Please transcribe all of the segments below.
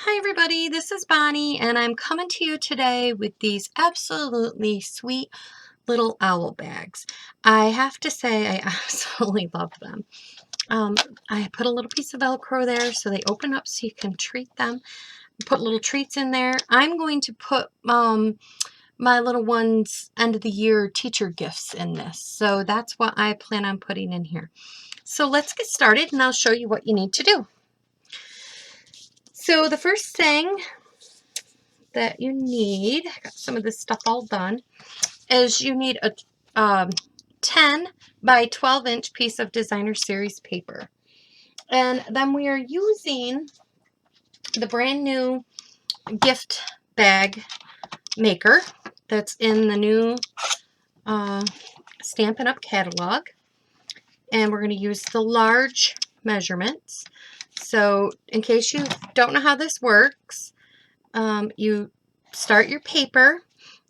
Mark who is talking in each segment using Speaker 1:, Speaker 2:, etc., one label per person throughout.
Speaker 1: Hi everybody, this is Bonnie and I'm coming to you today with these absolutely sweet little owl bags. I have to say I absolutely love them. I put a little piece of Velcro there so they open up so you can treat them. Put little treats in there. I'm going to put my little one's end of the year teacher gifts in this. So that's what I plan on putting in here. So let's get started and I'll show you what you need to do. So the first thing that you need, I got some of this stuff all done, is you need a 10 by 12 inch piece of designer series paper. And then we are using the brand new gift bag maker that's in the new Stampin' Up! Catalog. And we're going to use the large measurements. So in case you don't know how this works, you start your paper,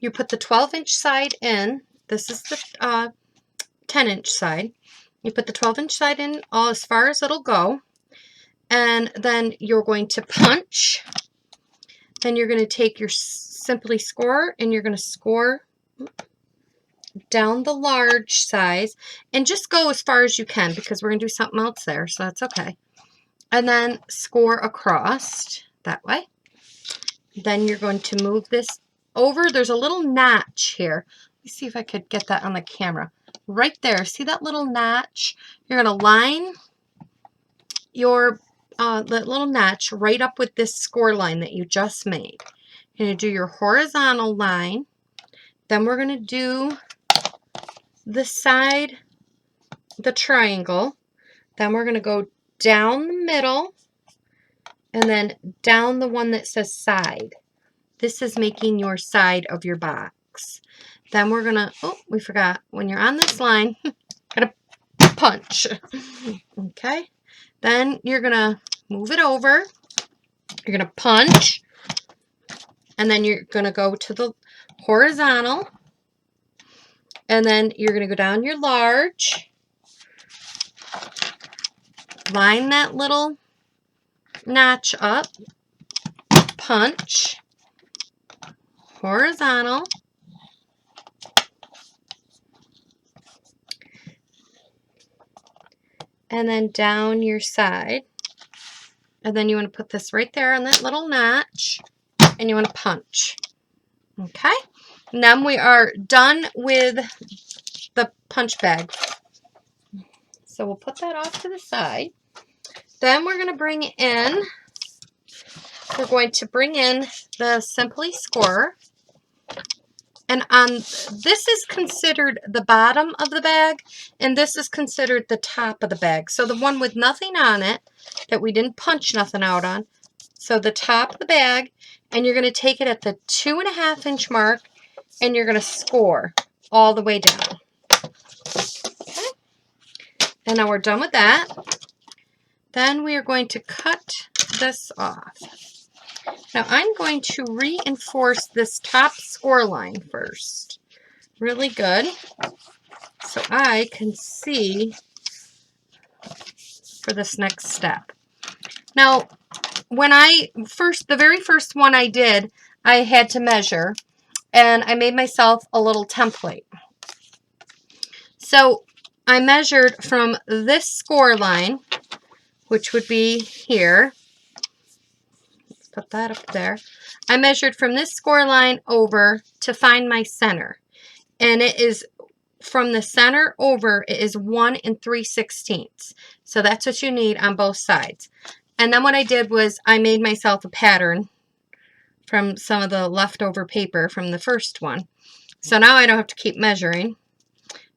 Speaker 1: you put the 12-inch side in. This is the 10-inch side. You put the 12-inch side in all as far as it'll go, and then you're going to punch. Then you're going to take your Simply Score and you're going to score down the large size, and just go as far as you can because we're going to do something else there, so that's okay. And then score across that way. Then you're going to move this over. There's a little notch here. Let me see if I could get that on the camera. Right there. See that little notch? You're going to line your that little notch right up with this score line that you just made. You're going to do your horizontal line. Then we're going to do the side, the triangle. Then we're going to go down the middle and then down the one that says side. This is making your side of your box. Then we're going to, oh, we forgot, when you're on this line, gotta punch. Okay. Then you're going to move it over. You're going to punch. And then you're going to go to the horizontal. And then you're going to go down your large. Line that little notch up. Punch. Horizontal. And then down your side. And then you want to put this right there on that little notch. And you want to punch. Okay. And then we are done with the punch bag. So we'll put that off to the side. Then we're going to bring in the Simply Score. And this is considered the bottom of the bag, and this is considered the top of the bag. So the one with nothing on it, that we didn't punch nothing out on. So the top of the bag, and you're going to take it at the 2.5 inch mark, and you're going to score all the way down. Okay. And now we're done with that. Then we are going to cut this off. Now I'm going to reinforce this top score line first. Really good. So I can see for this next step. Now, when the very first one I did, I had to measure, and I made myself a little template. So I measured from this score line, which would be here. Let's put that up there. I measured from this score line over to find my center. And it is from the center over, it is 1 3/16. So that's what you need on both sides. And then what I did was I made myself a pattern from some of the leftover paper from the first one. So now I don't have to keep measuring.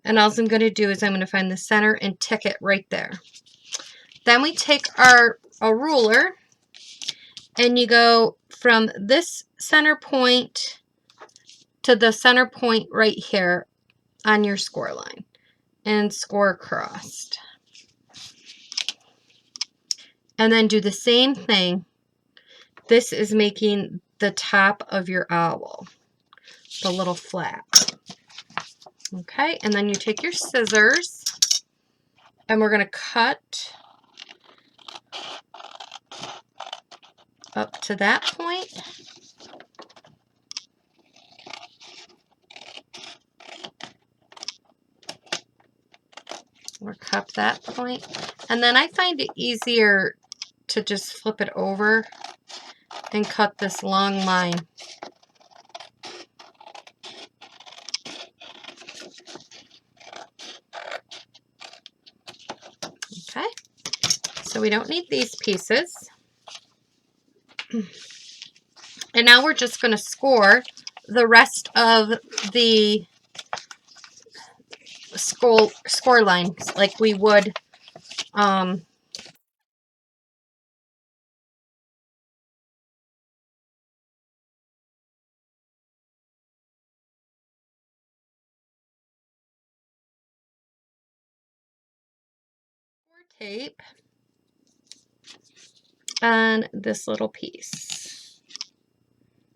Speaker 1: And all I'm going to do is I'm going to find the center and tick it right there. Then we take a ruler and you go from this center point to the center point right here on your score line and score across. And then do the same thing. This is making the top of your owl, the little flap. Okay, and then you take your scissors and we're going to cut up to that point. Or cup that point. And then I find it easier to just flip it over and cut this long line. Okay, so we don't need these pieces. And now we're just going to score the rest of the score lines like we would tape on this little piece.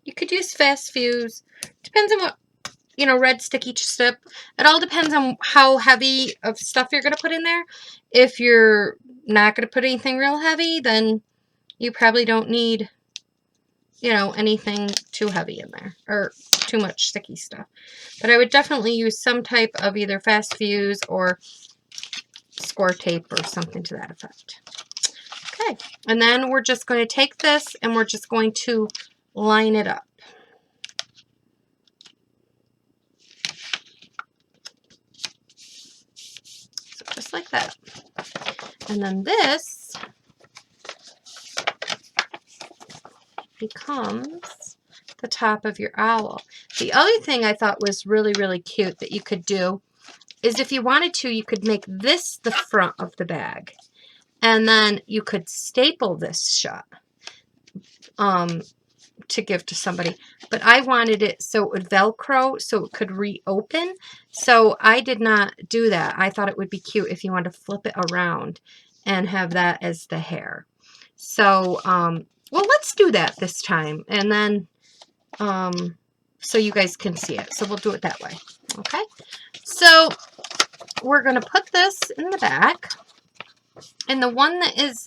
Speaker 1: You could use fast fuse. Depends on what, you know, red sticky strip. It all depends on how heavy of stuff you're going to put in there. If you're not going to put anything real heavy, then you probably don't need, you know, anything too heavy in there or too much sticky stuff. But I would definitely use some type of either fast fuse or score tape or something to that effect. Okay, and then we're just going to take this and we're just going to line it up. So just like that. And then this becomes the top of your owl. The other thing I thought was really, really cute that you could do is if you wanted to, you could make this the front of the bag. And then you could staple this shut to give to somebody. But I wanted it so it would Velcro so it could reopen. So I did not do that. I thought it would be cute if you wanted to flip it around and have that as the hair. So, well, let's do that this time. And then, so you guys can see it. So we'll do it that way. Okay. So we're going to put this in the back. And the one that is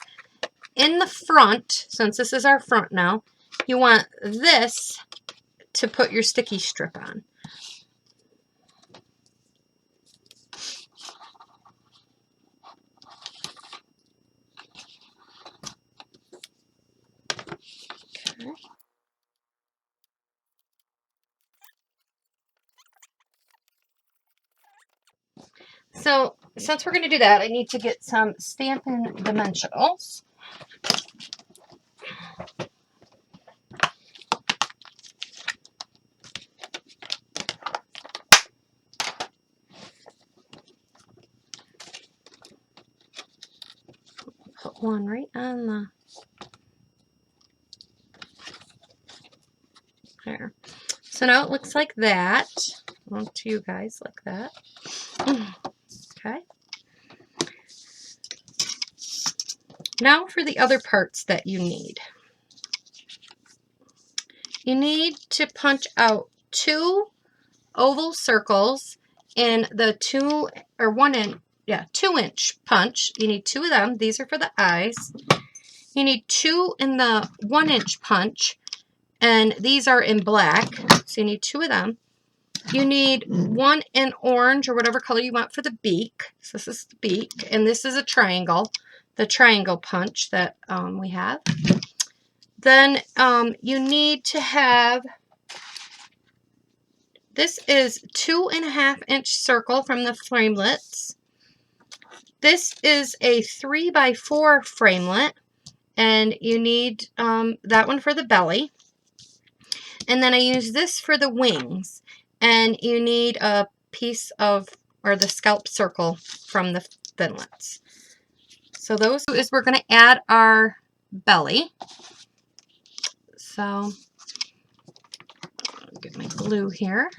Speaker 1: in the front, since this is our front now, you want this to put your sticky strip on. Okay. So since we're going to do that, I need to get some Stampin' Dimensionals. Put one right on the, there. So now it looks like that. Well, to you guys, like that. Okay. Now for the other parts that you need. You need to punch out 2 oval circles in the 2 inch punch. You need 2 of them. These are for the eyes. You need 2 in the 1 inch punch, and these are in black. So you need 2 of them. You need 1 in orange or whatever color you want for the beak. So this is the beak, and this is a triangle, the triangle punch that we have. Then you need to have, this is 2.5 inch circle from the framelits. This is a 3x4 framelit, and you need that one for the belly. And then I use this for the wings, and you need a piece of, or the scalp circle from the thinlits. So those is we're going to add our belly. So I'll get my glue here.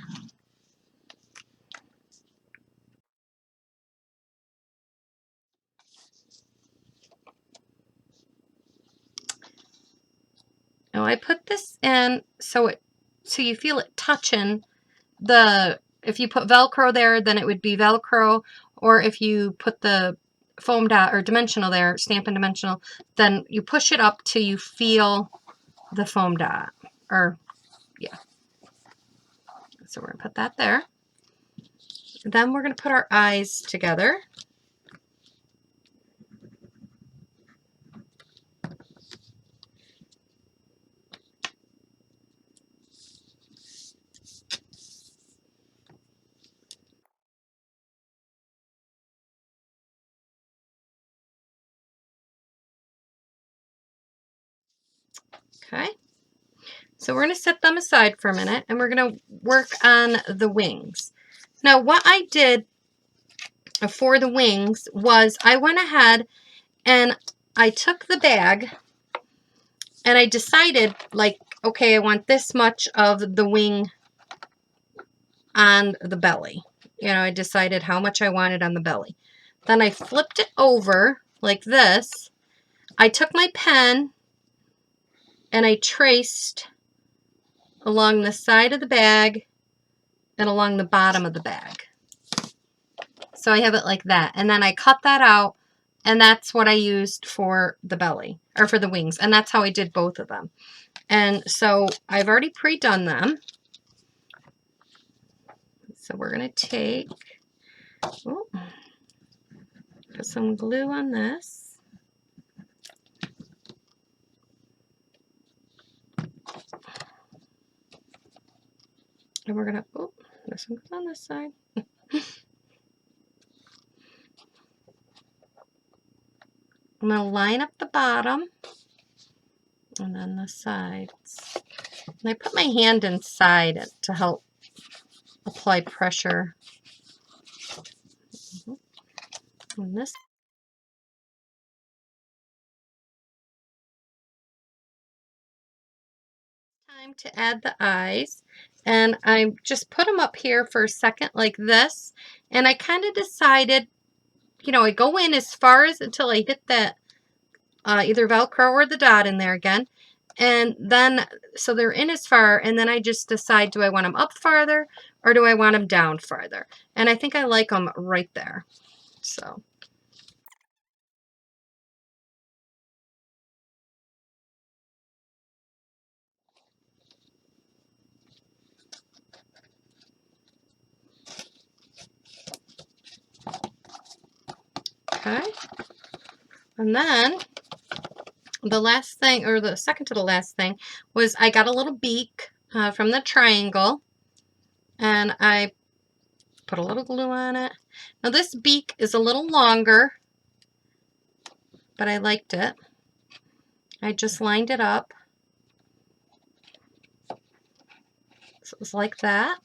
Speaker 1: Now I put this in so you feel it touching the, if you put Velcro there, then it would be Velcro, or if you put the foam dot or dimensional there, Stampin' Dimensional, then you push it up till you feel the foam dot. Or, yeah. So we're going to put that there. Then we're going to put our eyes together. Okay. So we're going to set them aside for a minute, and we're going to work on the wings. Now, what I did for the wings was I went ahead and I took the bag and I decided, like, okay, I want this much of the wing on the belly. You know, I decided how much I wanted on the belly. Then I flipped it over like this. I took my pen and I traced along the side of the bag and along the bottom of the bag. So I have it like that. And then I cut that out, and that's what I used for the belly, or for the wings. And that's how I did both of them. And so I've already pre-done them. So we're going to take, oh, put some glue on this. And we're going to, oh, this one goes on this side. I'm going to line up the bottom and then the sides. And I put my hand inside it to help apply pressure. And this time to add the eyes. And I just put them up here for a second like this. And I kind of decided, you know, I go in as far as until I hit that either Velcro or the dot in there again. And then, so they're in as far, and then I just decide, do I want them up farther or do I want them down farther? And I think I like them right there. So. Okay. And then the last thing, or the second to the last thing, was I got a little beak from the triangle, and I put a little glue on it. Now this beak is a little longer, but I liked it. I just lined it up. So it was like that.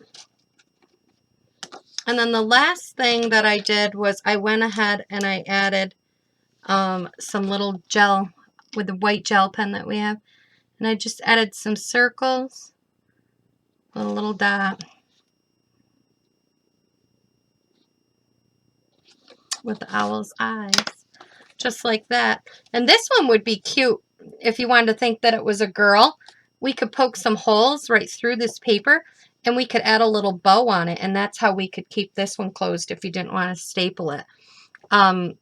Speaker 1: And then the last thing that I did was I went ahead and I added some little gel with the white gel pen that we have. And I just added some circles with a little dot with the owl's eyes. Just like that. And this one would be cute if you wanted to think that it was a girl. We could poke some holes right through this paper and we could add a little bow on it, and that's how we could keep this one closed if you didn't want to staple it. I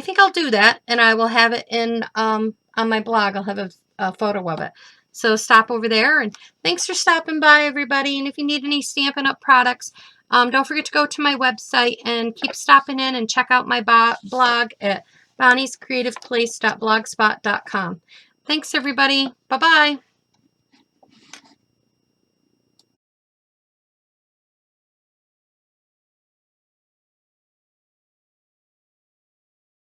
Speaker 1: think I'll do that, and I will have it in on my blog. I'll have a photo of it. So stop over there, and thanks for stopping by, everybody. And if you need any Stampin' Up! Products, don't forget to go to my website and keep stopping in and check out my blog at bonniescreativeplace.blogspot.com. Thanks, everybody. Bye-bye.